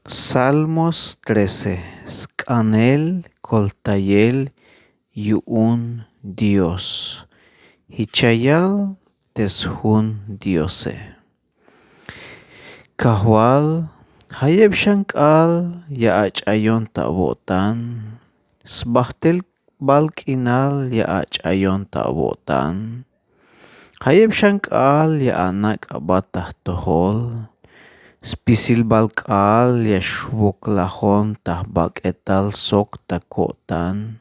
Salmos 13. Scanel coltayel yu'un Dios. Hichayal teshun Diose. Kahwal hayeb shankal ya'achayon ta'botan. Sbahtel balkinal ya'achayon ta'botan. Hayeb shankal ya'anak abatah tohol. Spisil balkal yashwok lahon tahbak etal sok takotan.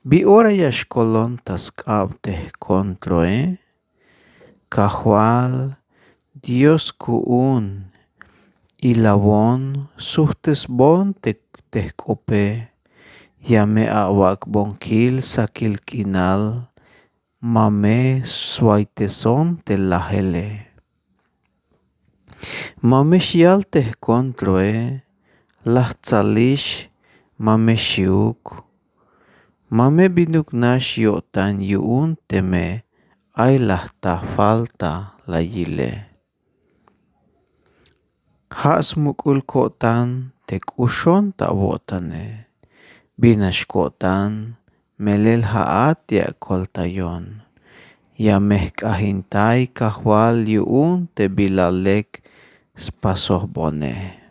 Biora yashkolon taskab teh kontroe. Kahwal Dios kuun ilawon suhtes bon teh kope. Yame awak bonkil sakil kinal. Mame swaiteson telahele. Mame shial teh kontroe, lah tsalish mame shiuk. Mame binuk nash yotan yuun teme, ay lah ta falta layile. Has mukul kotan tek ushon ta wotane. Binash kotan melel haat ya koltayon. Yameh kahintay kahwal yuun te bilalek spasoh bone.